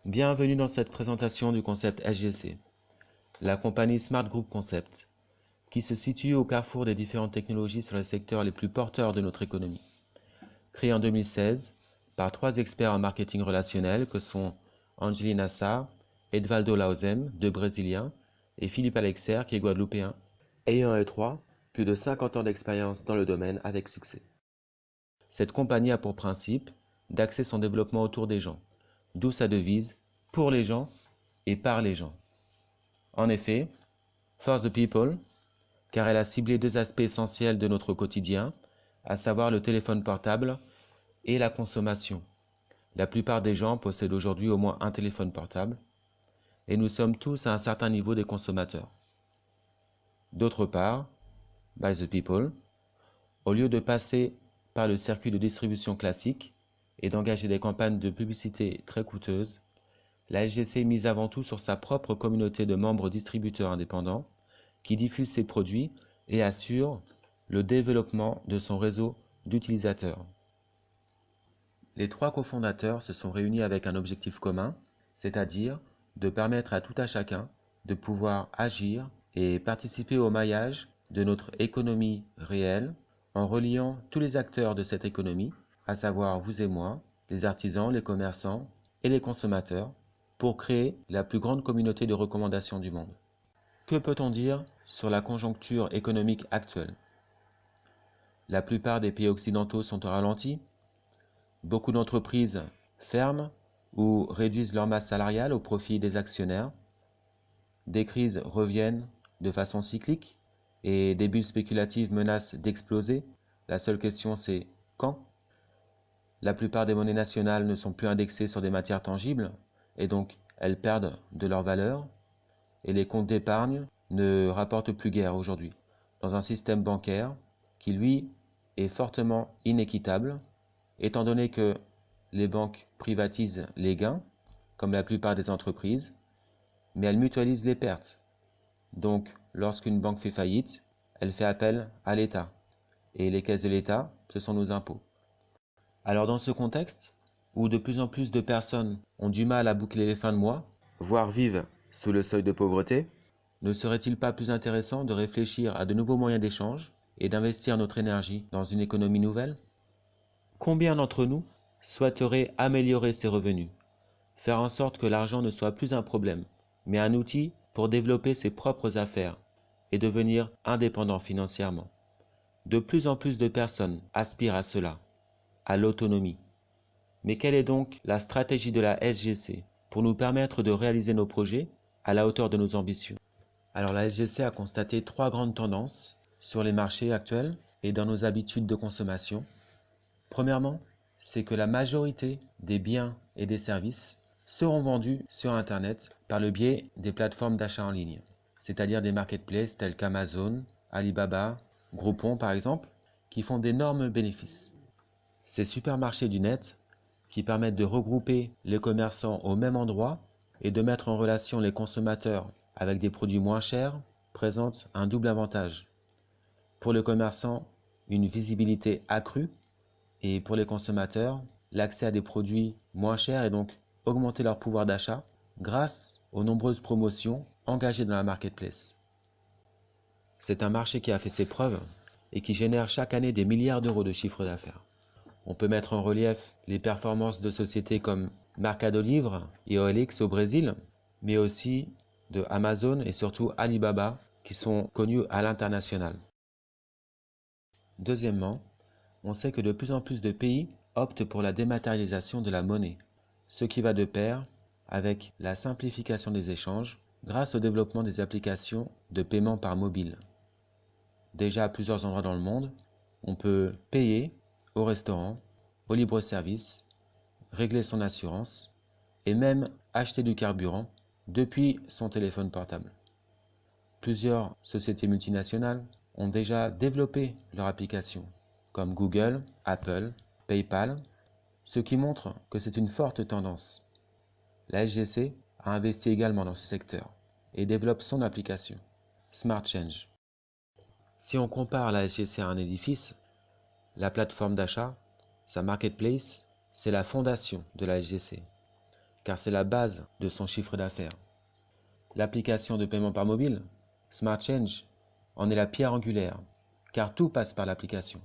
Bienvenue dans cette présentation du concept SGC, la compagnie Smart Group Concept, qui se situe au carrefour des différentes technologies sur les secteurs les plus porteurs de notre économie. Créée en 2016 par 3 experts en marketing relationnel que sont Angelina Sarr, Edvaldo Lauzem, 2 Brésiliens, et Philippe Alexer, qui est guadeloupéen, ayant eux 3 plus de 50 ans d'expérience dans le domaine avec succès. Cette compagnie a pour principe d'axer son développement autour des gens, d'où sa devise « pour les gens et par les gens ». En effet, for the people, car elle a ciblé 2 aspects essentiels de notre quotidien, à savoir le téléphone portable et la consommation. La plupart des gens possèdent aujourd'hui au moins un téléphone portable, et nous sommes tous à un certain niveau des consommateurs. D'autre part, by the people, au lieu de passer par le circuit de distribution classique et d'engager des campagnes de publicité très coûteuses, la SGC mise avant tout sur sa propre communauté de membres distributeurs indépendants qui diffusent ses produits et assure le développement de son réseau d'utilisateurs. Les 3 cofondateurs se sont réunis avec un objectif commun, c'est-à-dire de permettre à tout à chacun de pouvoir agir et participer au maillage de notre économie réelle en reliant tous les acteurs de cette économie, à savoir vous et moi, les artisans, les commerçants et les consommateurs, pour créer la plus grande communauté de recommandations du monde. Que peut-on dire sur la conjoncture économique actuelle? La plupart des pays occidentaux sont au ralenti. Beaucoup d'entreprises ferment ou réduisent leur masse salariale au profit des actionnaires. Des crises reviennent de façon cyclique et des bulles spéculatives menacent d'exploser. La seule question c'est quand? La plupart des monnaies nationales ne sont plus indexées sur des matières tangibles et donc elles perdent de leur valeur. Et les comptes d'épargne ne rapportent plus guère aujourd'hui, dans un système bancaire qui, lui, est fortement inéquitable, étant donné que les banques privatisent les gains, comme la plupart des entreprises, mais elles mutualisent les pertes. Donc, lorsqu'une banque fait faillite, elle fait appel à l'État. Et les caisses de l'État, ce sont nos impôts. Alors dans ce contexte, où de plus en plus de personnes ont du mal à boucler les fins de mois, voire vivent sous le seuil de pauvreté, ne serait-il pas plus intéressant de réfléchir à de nouveaux moyens d'échange et d'investir notre énergie dans une économie nouvelle? Combien d'entre nous souhaiteraient améliorer ses revenus, faire en sorte que l'argent ne soit plus un problème, mais un outil pour développer ses propres affaires et devenir indépendant financièrement? De plus en plus de personnes aspirent à cela, à l'autonomie. Mais quelle est donc la stratégie de la SGC pour nous permettre de réaliser nos projets à la hauteur de nos ambitions? Alors la SGC a constaté 3 grandes tendances sur les marchés actuels et dans nos habitudes de consommation. Premièrement, c'est que la majorité des biens et des services seront vendus sur Internet par le biais des plateformes d'achat en ligne, c'est-à-dire des marketplaces tels qu'Amazon, Alibaba, Groupon par exemple, qui font d'énormes bénéfices. Ces supermarchés du net, qui permettent de regrouper les commerçants au même endroit et de mettre en relation les consommateurs avec des produits moins chers, présentent un double avantage. Pour les commerçants, une visibilité accrue, et pour les consommateurs, l'accès à des produits moins chers et donc augmenter leur pouvoir d'achat grâce aux nombreuses promotions engagées dans la marketplace. C'est un marché qui a fait ses preuves et qui génère chaque année des milliards d'euros de chiffre d'affaires. On peut mettre en relief les performances de sociétés comme Mercado Livre et OLX au Brésil, mais aussi de Amazon et surtout Alibaba qui sont connus à l'international. Deuxièmement, on sait que de plus en plus de pays optent pour la dématérialisation de la monnaie, ce qui va de pair avec la simplification des échanges grâce au développement des applications de paiement par mobile. Déjà à plusieurs endroits dans le monde, on peut payer au restaurant, au libre-service, régler son assurance et même acheter du carburant depuis son téléphone portable. Plusieurs sociétés multinationales ont déjà développé leur application, comme Google, Apple, PayPal, ce qui montre que c'est une forte tendance. La SGC a investi également dans ce secteur et développe son application, Smart Change. Si on compare la SGC à un édifice, la plateforme d'achat, sa marketplace, c'est la fondation de la SGC, car c'est la base de son chiffre d'affaires. L'application de paiement par mobile, Smart Change, en est la pierre angulaire, car tout passe par l'application.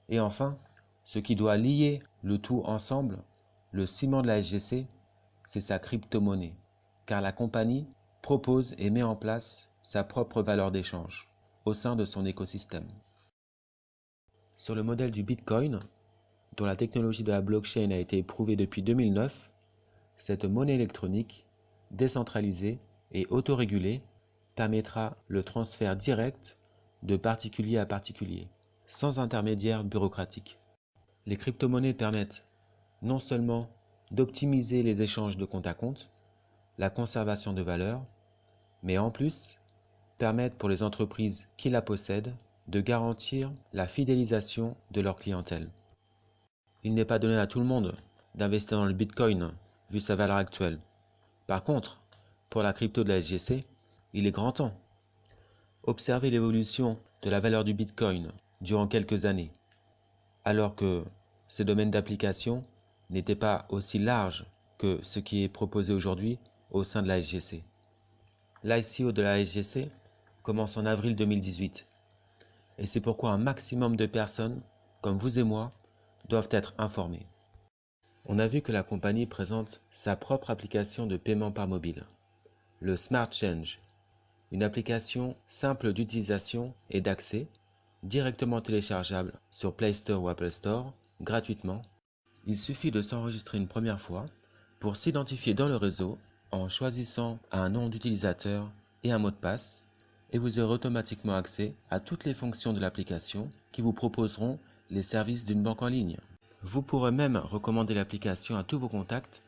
Et enfin, ce qui doit lier le tout ensemble, le ciment de la SGC, c'est sa crypto-monnaie, car la compagnie propose et met en place sa propre valeur d'échange au sein de son écosystème. Sur le modèle du Bitcoin, dont la technologie de la blockchain a été éprouvée depuis 2009, cette monnaie électronique, décentralisée et autorégulée, permettra le transfert direct de particulier à particulier, sans intermédiaire bureaucratique. Les crypto-monnaies permettent non seulement d'optimiser les échanges de compte à compte, la conservation de valeur, mais en plus permettent pour les entreprises qui la possèdent de garantir la fidélisation de leur clientèle. Il n'est pas donné à tout le monde d'investir dans le Bitcoin, vu sa valeur actuelle. Par contre, pour la crypto de la SGC, il est grand temps. Observez l'évolution de la valeur du Bitcoin durant quelques années, alors que ces domaines d'application n'étaient pas aussi larges que ce qui est proposé aujourd'hui au sein de la SGC. L'ICO de la SGC commence en avril 2018, et c'est pourquoi un maximum de personnes, comme vous et moi, doivent être informées. On a vu que la compagnie présente sa propre application de paiement par mobile, le Smart Change, une application simple d'utilisation et d'accès, directement téléchargeable sur Play Store ou Apple Store, gratuitement. Il suffit de s'enregistrer une première fois pour s'identifier dans le réseau en choisissant un nom d'utilisateur et un mot de passe, et vous aurez automatiquement accès à toutes les fonctions de l'application qui vous proposeront les services d'une banque en ligne. Vous pourrez même recommander l'application à tous vos contacts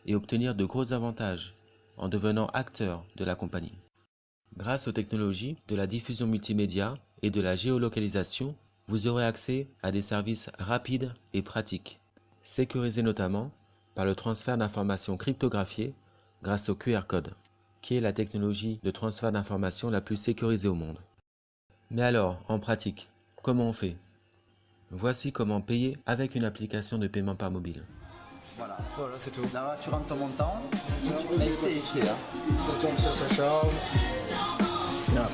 et obtenir de gros avantages en devenant acteur de la compagnie. Grâce aux technologies de la diffusion multimédia et de la géolocalisation, vous aurez accès à des services rapides et pratiques, sécurisés notamment par le transfert d'informations cryptographiées grâce au QR code, qui est la technologie de transfert d'informations la plus sécurisée au monde. Mais alors, en pratique, comment on fait? Voici comment payer avec une application de paiement par mobile. Voilà, c'est tout. Là, tu rentres ton montant, mais c'est écrit. Hein. Comme ça charge. Voilà.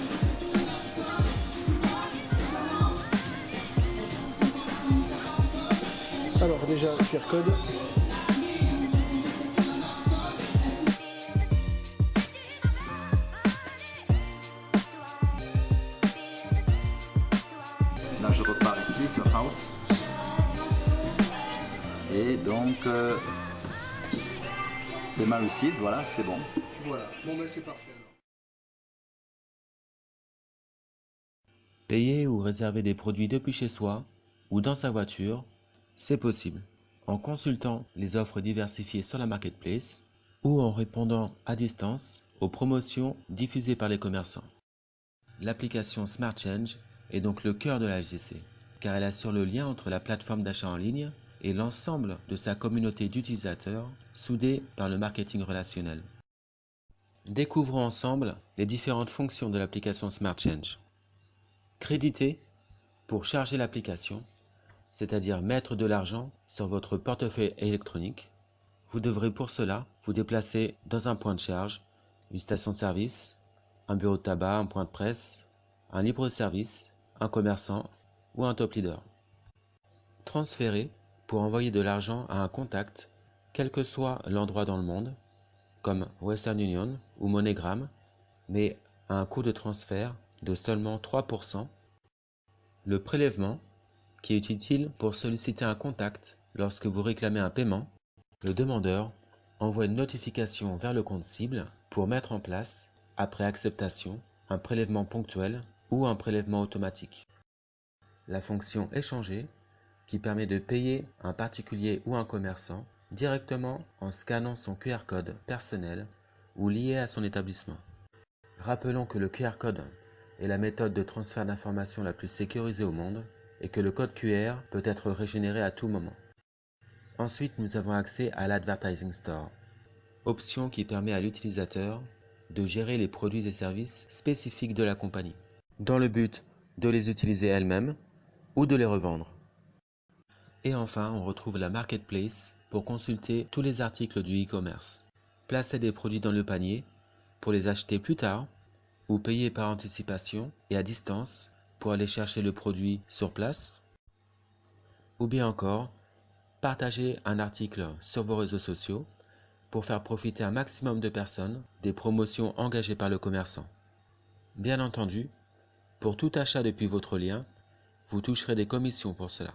Alors déjà, QR code. Là, je repars ici sur House. Et donc, paiement lucide, voilà, c'est bon. Voilà, bon ben c'est parfait. Payer ou réserver des produits depuis chez soi ou dans sa voiture, c'est possible en consultant les offres diversifiées sur la marketplace ou en répondant à distance aux promotions diffusées par les commerçants. L'application Smart Change est donc le cœur de la SGC, car elle assure le lien entre la plateforme d'achat en ligne et l'ensemble de sa communauté d'utilisateurs soudée par le marketing relationnel. Découvrons ensemble les différentes fonctions de l'application Smart Change. Créditer pour charger l'application, c'est-à-dire mettre de l'argent sur votre portefeuille électronique. Vous devrez pour cela vous déplacer dans un point de charge, une station-service, un bureau de tabac, un point de presse, un libre-service, un commerçant ou un top leader. Transférer pour envoyer de l'argent à un contact, quel que soit l'endroit dans le monde, comme Western Union ou MoneyGram, mais à un coût de transfert de seulement 3%. Le prélèvement, qui est utile pour solliciter un contact lorsque vous réclamez un paiement. Le demandeur envoie une notification vers le compte cible pour mettre en place, après acceptation, un prélèvement ponctuel ou un prélèvement automatique. La fonction échanger, qui permet de payer un particulier ou un commerçant directement en scannant son QR code personnel ou lié à son établissement. Rappelons que le QR code est la méthode de transfert d'informations la plus sécurisée au monde et que le code QR peut être régénéré à tout moment. Ensuite, nous avons accès à l'Advertising Store, option qui permet à l'utilisateur de gérer les produits et services spécifiques de la compagnie, dans le but de les utiliser elle-même ou de les revendre. Et enfin, on retrouve la Marketplace pour consulter tous les articles du e-commerce. Placez des produits dans le panier pour les acheter plus tard ou payer par anticipation et à distance pour aller chercher le produit sur place. Ou bien encore, partagez un article sur vos réseaux sociaux pour faire profiter un maximum de personnes des promotions engagées par le commerçant. Bien entendu, pour tout achat depuis votre lien, vous toucherez des commissions pour cela.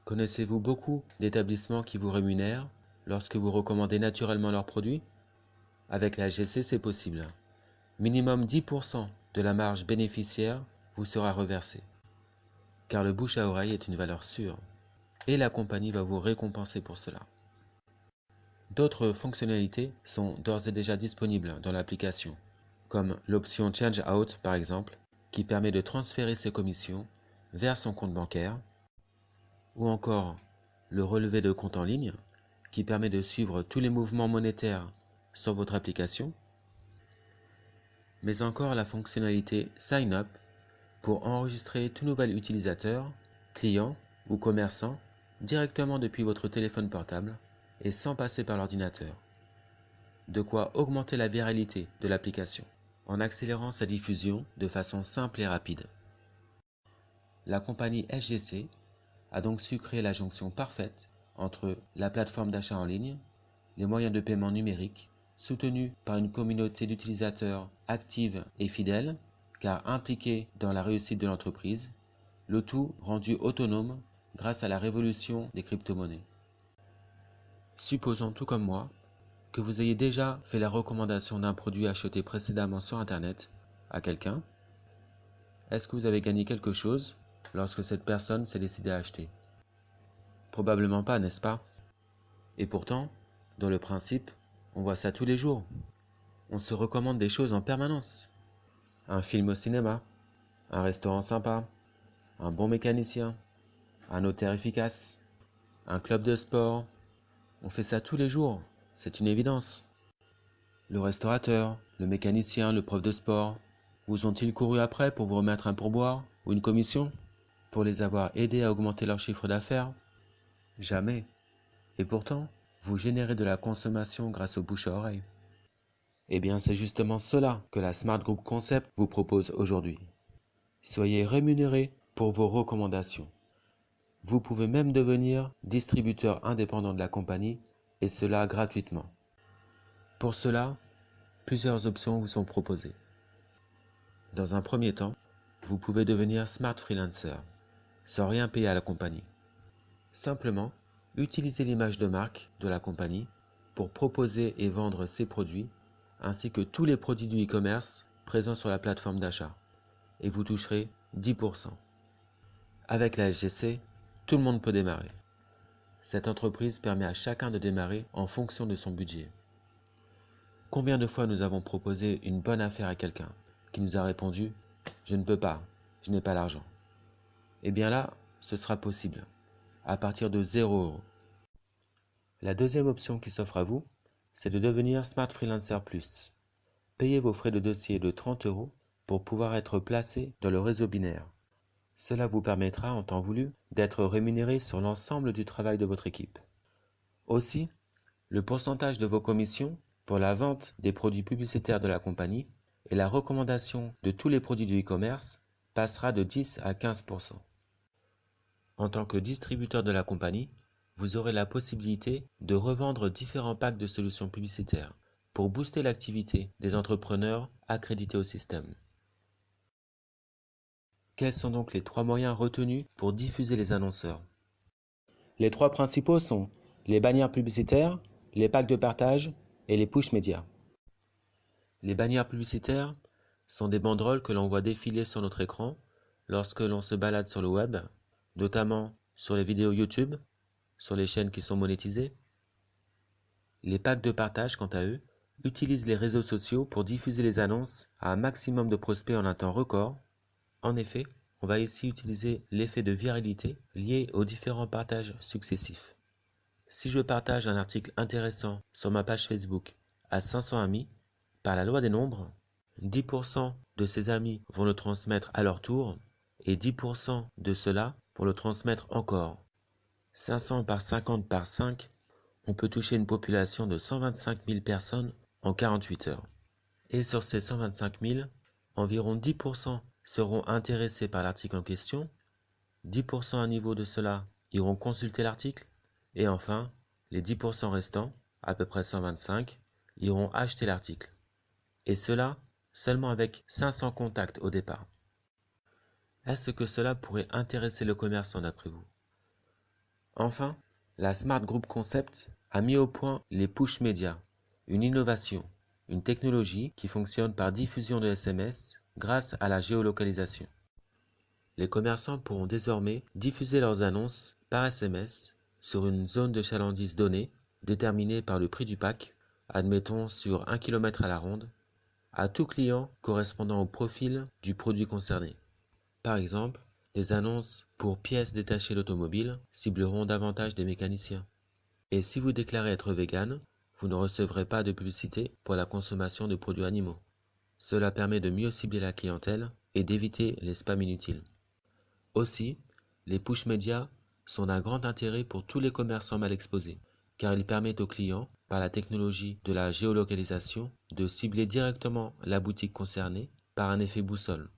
Connaissez-vous beaucoup d'établissements qui vous rémunèrent lorsque vous recommandez naturellement leurs produits? Avec la SGC, c'est possible. Minimum 10% de la marge bénéficiaire vous sera reversée. Car le bouche à oreille est une valeur sûre. Et la compagnie va vous récompenser pour cela. D'autres fonctionnalités sont d'ores et déjà disponibles dans l'application, comme l'option Change Out par exemple, qui permet de transférer ses commissions vers son compte bancaire, ou encore le relevé de compte en ligne, qui permet de suivre tous les mouvements monétaires sur votre application, mais encore la fonctionnalité Sign Up pour enregistrer tout nouvel utilisateur, client ou commerçant directement depuis votre téléphone portable et sans passer par l'ordinateur. De quoi augmenter la viralité de l'application en accélérant sa diffusion de façon simple et rapide. La compagnie SGC a donc su créer la jonction parfaite entre la plateforme d'achat en ligne, les moyens de paiement numériques, soutenus par une communauté d'utilisateurs active et fidèle, car impliqués dans la réussite de l'entreprise, le tout rendu autonome grâce à la révolution des crypto-monnaies. Supposons tout comme moi que vous ayez déjà fait la recommandation d'un produit acheté précédemment sur Internet à quelqu'un. Est-ce que vous avez gagné quelque chose lorsque cette personne s'est décidée à acheter? Probablement pas, n'est-ce pas? Et pourtant, dans le principe, on voit ça tous les jours. On se recommande des choses en permanence. Un film au cinéma, un restaurant sympa, un bon mécanicien, un notaire efficace, un club de sport. On fait ça tous les jours, c'est une évidence. Le restaurateur, le mécanicien, le prof de sport, vous ont-ils couru après pour vous remettre un pourboire ou une commission? Pour les avoir aidés à augmenter leur chiffre d'affaires? Jamais. Et pourtant, vous générez de la consommation grâce au bouche à oreille. Eh bien, c'est justement cela que la Smart Group Concept vous propose aujourd'hui. Soyez rémunérés pour vos recommandations. Vous pouvez même devenir distributeur indépendant de la compagnie, et cela gratuitement. Pour cela, plusieurs options vous sont proposées. Dans un premier temps, vous pouvez devenir Smart Freelancer, sans rien payer à la compagnie. Simplement, utilisez l'image de marque de la compagnie pour proposer et vendre ses produits, ainsi que tous les produits du e-commerce présents sur la plateforme d'achat, et vous toucherez 10%. Avec la SGC, tout le monde peut démarrer. Cette entreprise permet à chacun de démarrer en fonction de son budget. Combien de fois nous avons proposé une bonne affaire à quelqu'un qui nous a répondu « Je ne peux pas, je n'ai pas l'argent ». Eh bien là, ce sera possible, à partir de 0 €. La deuxième option qui s'offre à vous, c'est de devenir Smart Freelancer Plus. Payez vos frais de dossier de 30 € pour pouvoir être placé dans le réseau binaire. Cela vous permettra, en temps voulu, d'être rémunéré sur l'ensemble du travail de votre équipe. Aussi, le pourcentage de vos commissions pour la vente des produits publicitaires de la compagnie et la recommandation de tous les produits du e-commerce passera de 10 à 15%. En tant que distributeur de la compagnie, vous aurez la possibilité de revendre différents packs de solutions publicitaires pour booster l'activité des entrepreneurs accrédités au système. Quels sont donc les 3 moyens retenus pour diffuser les annonceurs? Les 3 principaux sont les bannières publicitaires, les packs de partage et les push médias. Les bannières publicitaires sont des banderoles que l'on voit défiler sur notre écran lorsque l'on se balade sur le web, notamment sur les vidéos YouTube, sur les chaînes qui sont monétisées. Les packs de partage, quant à eux, utilisent les réseaux sociaux pour diffuser les annonces à un maximum de prospects en un temps record. En effet, on va ici utiliser l'effet de viralité lié aux différents partages successifs. Si je partage un article intéressant sur ma page Facebook à 500 amis, par la loi des nombres, 10% de ces amis vont le transmettre à leur tour et 10% de ceux-là vont le transmettre encore. 500 par 50 par 5, on peut toucher une population de 125 000 personnes en 48 heures. Et sur ces 125 000, environ 10% seront intéressés par l'article en question, 10% à niveau de cela iront consulter l'article, et enfin, les 10% restants, à peu près 125, iront acheter l'article. Et cela seulement avec 500 contacts au départ. Est-ce que cela pourrait intéresser le commerçant d'après vous? Enfin, la Smart Group Concept a mis au point les push médias, une innovation, une technologie qui fonctionne par diffusion de SMS grâce à la géolocalisation. Les commerçants pourront désormais diffuser leurs annonces par SMS sur une zone de chalandise donnée, déterminée par le prix du pack, admettons sur 1 km à la ronde, à tout client correspondant au profil du produit concerné. Par exemple, les annonces pour pièces détachées d'automobile cibleront davantage des mécaniciens. Et si vous déclarez être vegan, vous ne recevrez pas de publicité pour la consommation de produits animaux. Cela permet de mieux cibler la clientèle et d'éviter les spams inutiles. Aussi, les push médias sont d'un grand intérêt pour tous les commerçants mal exposés, car ils permettent aux clients, par la technologie de la géolocalisation, de cibler directement la boutique concernée par un effet boussole.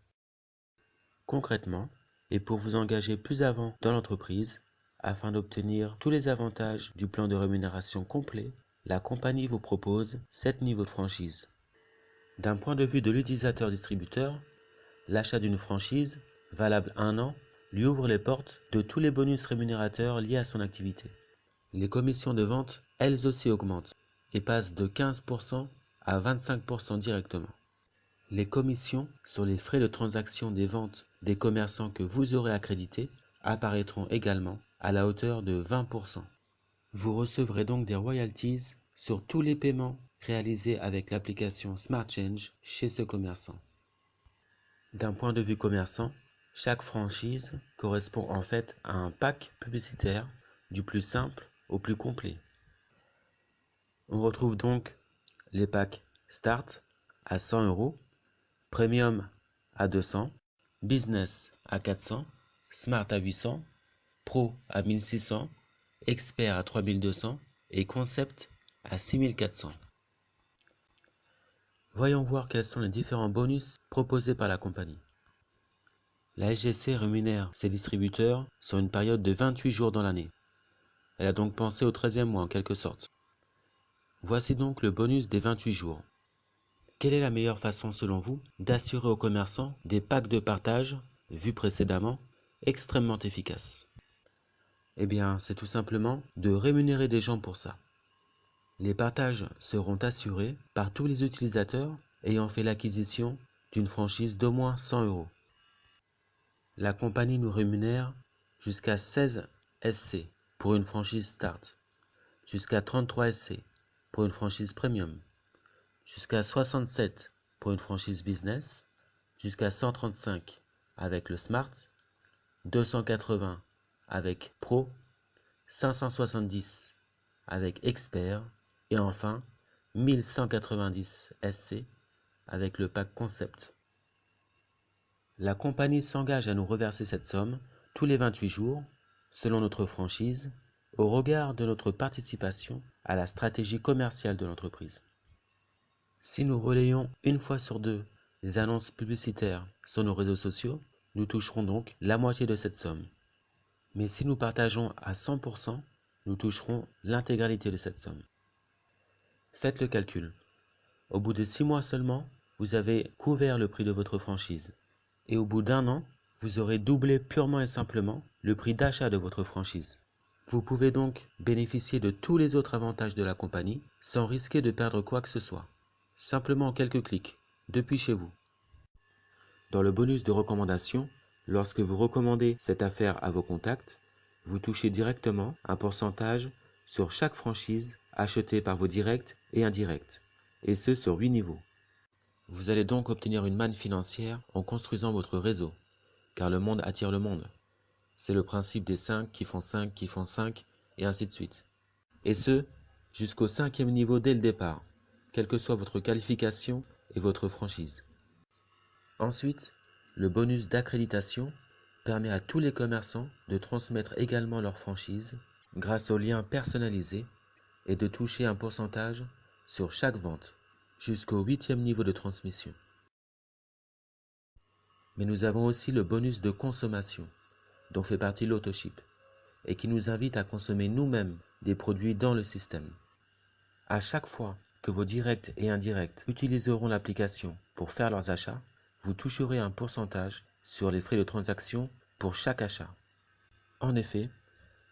Concrètement, et pour vous engager plus avant dans l'entreprise, afin d'obtenir tous les avantages du plan de rémunération complet, la compagnie vous propose 7 niveaux de franchise. D'un point de vue de l'utilisateur-distributeur, l'achat d'une franchise, valable 1 an, lui ouvre les portes de tous les bonus rémunérateurs liés à son activité. Les commissions de vente, elles aussi augmentent et passent de 15% à 25% directement. Les commissions sur les frais de transaction des ventes des commerçants que vous aurez accrédités apparaîtront également à la hauteur de 20%. Vous recevrez donc des royalties sur tous les paiements réalisés avec l'application SmartChange chez ce commerçant. D'un point de vue commerçant, chaque franchise correspond en fait à un pack publicitaire du plus simple au plus complet. On retrouve donc les packs Start à 100 €, Premium à 200, Business à 400, Smart à 800, Pro à 1600, Expert à 3200 et Concept à 6400. Voyons voir quels sont les différents bonus proposés par la compagnie. La SGC rémunère ses distributeurs sur une période de 28 jours dans l'année. Elle a donc pensé au 13e mois en quelque sorte. Voici donc le bonus des 28 jours. Quelle est la meilleure façon selon vous d'assurer aux commerçants des packs de partage, vus précédemment, extrêmement efficaces? Eh bien, c'est tout simplement de rémunérer des gens pour ça. Les partages seront assurés par tous les utilisateurs ayant fait l'acquisition d'une franchise d'au moins 100 €. La compagnie nous rémunère jusqu'à 16 SC pour une franchise Start, jusqu'à 33 SC pour une franchise Premium, jusqu'à 67 pour une franchise Business, jusqu'à 135 avec le Smart, 280 avec Pro, 570 avec Expert et enfin 1190 SC avec le pack Concept. La compagnie s'engage à nous reverser cette somme tous les 28 jours, selon notre franchise, au regard de notre participation à la stratégie commerciale de l'entreprise. Si nous relayons une fois sur deux les annonces publicitaires sur nos réseaux sociaux, nous toucherons donc la moitié de cette somme. Mais si nous partageons à 100%, nous toucherons l'intégralité de cette somme. Faites le calcul. Au bout de 6 mois seulement, vous avez couvert le prix de votre franchise. Et au bout d'1 an, vous aurez doublé purement et simplement le prix d'achat de votre franchise. Vous pouvez donc bénéficier de tous les autres avantages de la compagnie sans risquer de perdre quoi que ce soit. Simplement en quelques clics, depuis chez vous. Dans le bonus de recommandation, lorsque vous recommandez cette affaire à vos contacts, vous touchez directement un pourcentage sur chaque franchise achetée par vos directs et indirects, et ce sur 8 niveaux. Vous allez donc obtenir une manne financière en construisant votre réseau, car le monde attire le monde. C'est le principe des 5 qui font 5 qui font 5, et ainsi de suite. Et ce, jusqu'au 5e niveau dès le départ, quelle que soit votre qualification et votre franchise. Ensuite, le bonus d'accréditation permet à tous les commerçants de transmettre également leur franchise grâce aux liens personnalisés et de toucher un pourcentage sur chaque vente jusqu'au 8e niveau de transmission. Mais nous avons aussi le bonus de consommation dont fait partie l'autoship et qui nous invite à consommer nous-mêmes des produits dans le système. À chaque fois que vos directs et indirects utiliseront l'application pour faire leurs achats, vous toucherez un pourcentage sur les frais de transaction pour chaque achat. En effet,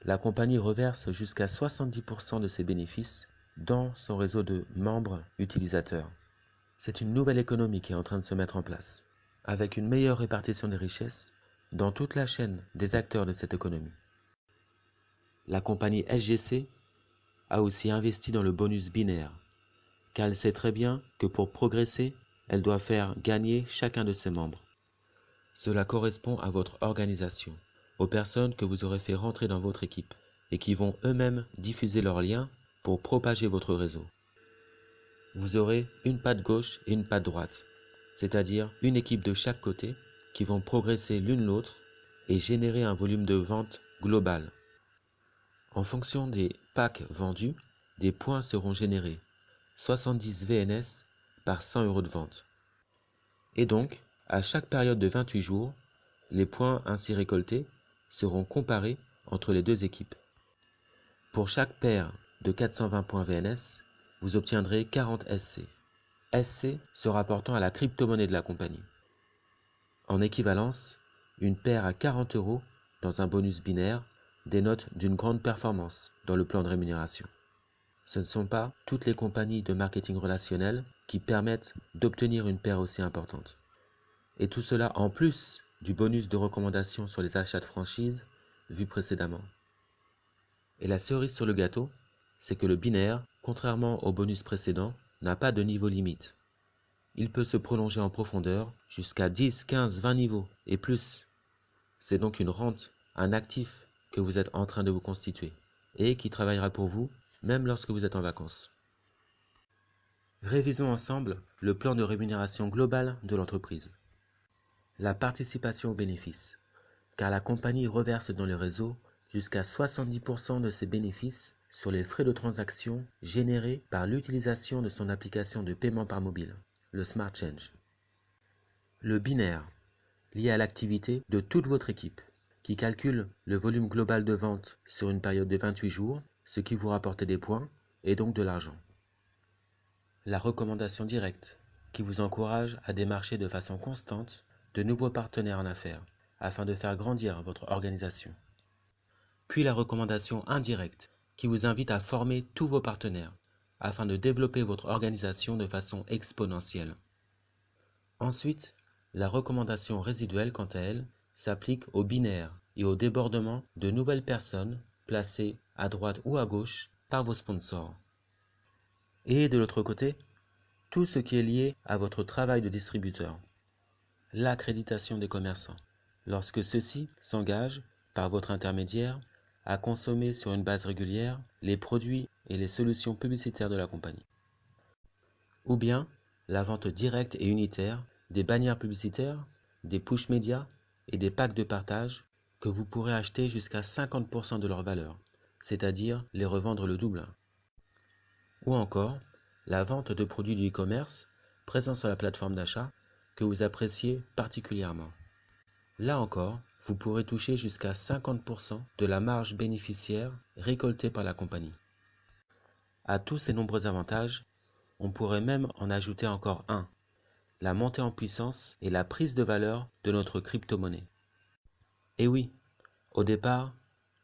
la compagnie reverse jusqu'à 70% de ses bénéfices dans son réseau de membres utilisateurs. C'est une nouvelle économie qui est en train de se mettre en place, avec une meilleure répartition des richesses dans toute la chaîne des acteurs de cette économie. La compagnie SGC a aussi investi dans le bonus binaire, car elle sait très bien que pour progresser, elle doit faire gagner chacun de ses membres. Cela correspond à votre organisation, aux personnes que vous aurez fait rentrer dans votre équipe et qui vont eux-mêmes diffuser leurs liens pour propager votre réseau. Vous aurez une patte gauche et une patte droite, c'est-à-dire une équipe de chaque côté qui vont progresser l'une l'autre et générer un volume de vente global. En fonction des packs vendus, des points seront générés, 70 VNS par 100 € de vente. Et donc, à chaque période de 28 jours, les points ainsi récoltés seront comparés entre les deux équipes. Pour chaque paire de 420 points VNS, vous obtiendrez 40 SC. SC se rapportant à la crypto-monnaie de la compagnie. En équivalence, une paire à 40 € dans un bonus binaire dénote d'une grande performance dans le plan de rémunération. Ce ne sont pas toutes les compagnies de marketing relationnel qui permettent d'obtenir une paire aussi importante. Et tout cela en plus du bonus de recommandation sur les achats de franchise vu précédemment. Et la cerise sur le gâteau, c'est que le binaire, contrairement au bonus précédent, n'a pas de niveau limite. Il peut se prolonger en profondeur jusqu'à 10, 15, 20 niveaux et plus. C'est donc une rente, un actif que vous êtes en train de vous constituer et qui travaillera pour vous même lorsque vous êtes en vacances. Révisons ensemble le plan de rémunération globale de l'entreprise. La participation aux bénéfices, car la compagnie reverse dans le réseau jusqu'à 70% de ses bénéfices sur les frais de transaction générés par l'utilisation de son application de paiement par mobile, le Smart Change. Le binaire, lié à l'activité de toute votre équipe, qui calcule le volume global de vente sur une période de 28 jours, ce qui vous rapporte des points et donc de l'argent. La recommandation directe, qui vous encourage à démarcher de façon constante de nouveaux partenaires en affaires, afin de faire grandir votre organisation. Puis la recommandation indirecte, qui vous invite à former tous vos partenaires, afin de développer votre organisation de façon exponentielle. Ensuite, la recommandation résiduelle, quant à elle, s'applique au binaire et au débordement de nouvelles personnes placées à droite ou à gauche par vos sponsors. Et de l'autre côté, tout ce qui est lié à votre travail de distributeur. L'accréditation des commerçants, lorsque ceux-ci s'engagent, par votre intermédiaire, à consommer sur une base régulière les produits et les solutions publicitaires de la compagnie. Ou bien la vente directe et unitaire des bannières publicitaires, des push médias et des packs de partage que vous pourrez acheter jusqu'à 50% de leur valeur, c'est-à-dire les revendre le double. Ou encore la vente de produits du e-commerce présents sur la plateforme d'achat que vous appréciez particulièrement. Là encore, vous pourrez toucher jusqu'à 50% de la marge bénéficiaire récoltée par la compagnie. À tous ces nombreux avantages, on pourrait même en ajouter encore un, la montée en puissance et la prise de valeur de notre crypto-monnaie. Et oui, au départ,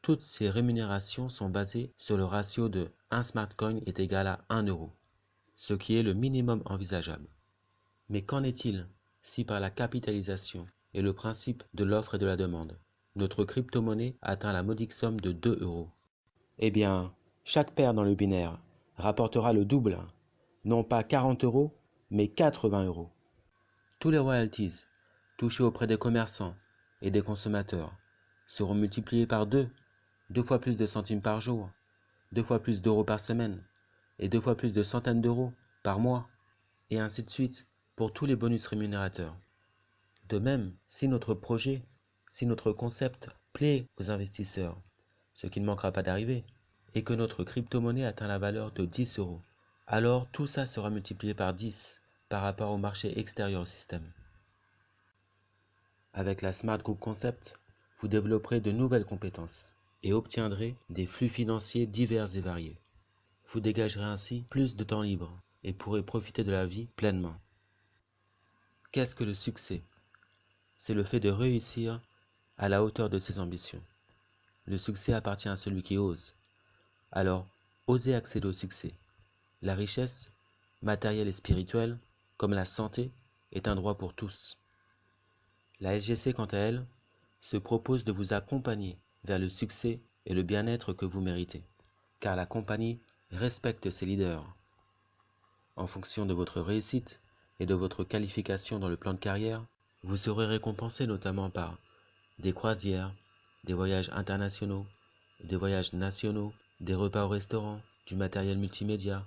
toutes ces rémunérations sont basées sur le ratio de 1 Smartcoin est égal à 1 €, ce qui est le minimum envisageable. Mais qu'en est-il si par la capitalisation et le principe de l'offre et de la demande, notre crypto-monnaie atteint la modique somme de 2 €? Eh bien, chaque paire dans le binaire rapportera le double, non pas 40 €, mais 80 €. Tous les royalties touchés auprès des commerçants et des consommateurs seront multipliés par 2 fois plus de centimes par jour, 2 fois plus d'euros par semaine et 2 fois plus de centaines d'euros par mois, et ainsi de suite pour tous les bonus rémunérateurs. De même, si notre projet Si notre concept plaît aux investisseurs, ce qui ne manquera pas d'arriver, et que notre crypto-monnaie atteint la valeur de 10 euros, alors tout ça sera multiplié par 10 par rapport au marché extérieur au système. Avec la Smart Group Concept, vous développerez de nouvelles compétences et obtiendrez des flux financiers divers et variés. Vous dégagerez ainsi plus de temps libre et pourrez profiter de la vie pleinement. Qu'est-ce que le succès? C'est le fait de réussir à la hauteur de ses ambitions. Le succès appartient à celui qui ose. Alors, osez accéder au succès. La richesse, matérielle et spirituelle, comme la santé, est un droit pour tous. La SGC, quant à elle, se propose de vous accompagner vers le succès et le bien-être que vous méritez, car la compagnie respecte ses leaders. En fonction de votre réussite et de votre qualification dans le plan de carrière, vous serez récompensé notamment par des croisières, des voyages internationaux, des voyages nationaux, des repas au restaurant, du matériel multimédia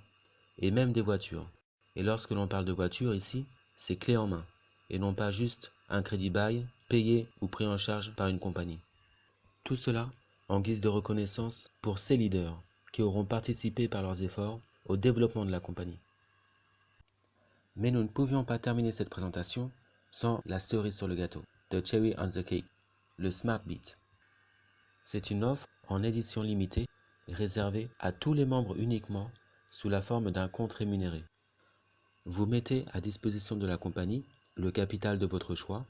et même des voitures. Et lorsque l'on parle de voiture ici, c'est clé en main et non pas juste un crédit bail payé ou pris en charge par une compagnie. Tout cela en guise de reconnaissance pour ces leaders qui auront participé par leurs efforts au développement de la compagnie. Mais nous ne pouvions pas terminer cette présentation sans la cerise sur le gâteau, the cherry on the cake, le Smart Beat. C'est une offre en édition limitée réservée à tous les membres uniquement sous la forme d'un compte rémunéré. Vous mettez à disposition de la compagnie le capital de votre choix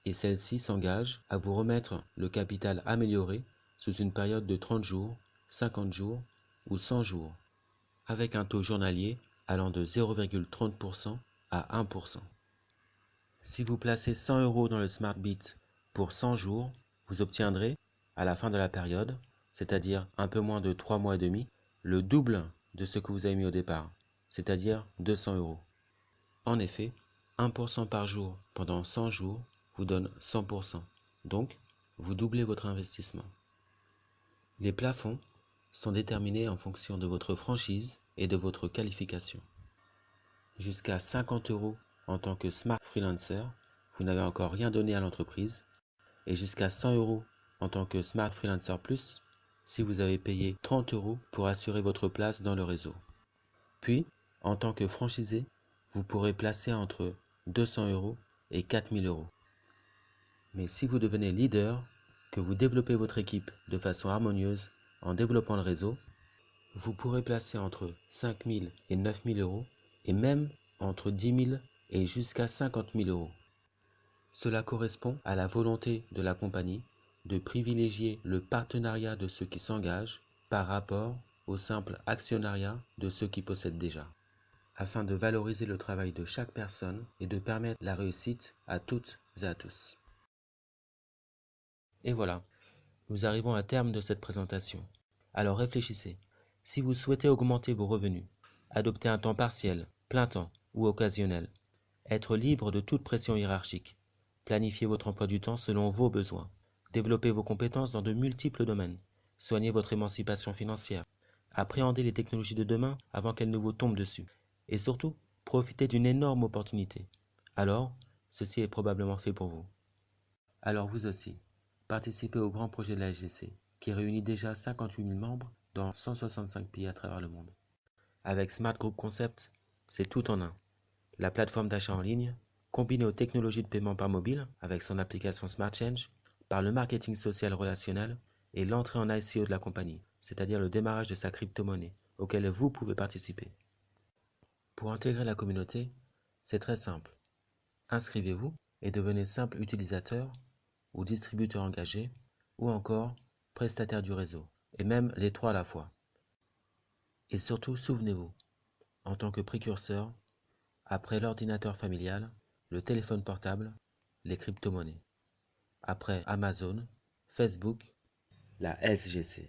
et celle-ci s'engage à vous remettre le capital amélioré sous une période de 30 jours, 50 jours ou 100 jours, avec un taux journalier allant de 0,30% à 1%. Si vous placez 100 € dans le Smart Beat pour 100 jours, vous obtiendrez, à la fin de la période, c'est-à-dire un peu moins de 3 mois et demi, le double de ce que vous avez mis au départ, c'est-à-dire 200 €. En effet, 1% par jour pendant 100 jours vous donne 100%. Donc, vous doublez votre investissement. Les plafonds sont déterminés en fonction de votre franchise et de votre qualification. Jusqu'à 50 € en tant que Smart Freelancer, vous n'avez encore rien donné à l'entreprise, et jusqu'à 100 € en tant que Smart Freelancer Plus, si vous avez payé 30 € pour assurer votre place dans le réseau. Puis, en tant que franchisé, vous pourrez placer entre 200 € et 4000 €. Mais si vous devenez leader, que vous développez votre équipe de façon harmonieuse en développant le réseau, vous pourrez placer entre 5000 et 9000 € et même entre 10 000 et jusqu'à 50 000 €. Cela correspond à la volonté de la compagnie de privilégier le partenariat de ceux qui s'engagent par rapport au simple actionnariat de ceux qui possèdent déjà, afin de valoriser le travail de chaque personne et de permettre la réussite à toutes et à tous. Et voilà, nous arrivons à terme de cette présentation. Alors réfléchissez, si vous souhaitez augmenter vos revenus, adopter un temps partiel, plein temps ou occasionnel, être libre de toute pression hiérarchique, planifier votre emploi du temps selon vos besoins, développer vos compétences dans de multiples domaines, soigner votre émancipation financière, appréhender les technologies de demain avant qu'elles ne vous tombent dessus, et surtout, profiter d'une énorme opportunité. Alors, ceci est probablement fait pour vous. Alors vous aussi, participez au grand projet de la SGC, qui réunit déjà 58 000 membres dans 165 pays à travers le monde. Avec Smart Group Concept, c'est tout en un. La plateforme d'achat en ligne, combinée aux technologies de paiement par mobile avec son application Smart Change, par le marketing social relationnel et l'entrée en ICO de la compagnie, c'est-à-dire le démarrage de sa crypto-monnaie, auquel vous pouvez participer. Pour intégrer la communauté, c'est très simple. Inscrivez-vous et devenez simple utilisateur ou distributeur engagé ou encore prestataire du réseau, et même les trois à la fois. Et surtout, souvenez-vous, en tant que précurseur, après l'ordinateur familial, le téléphone portable, les crypto-monnaies. Après Amazon, Facebook, la SGC.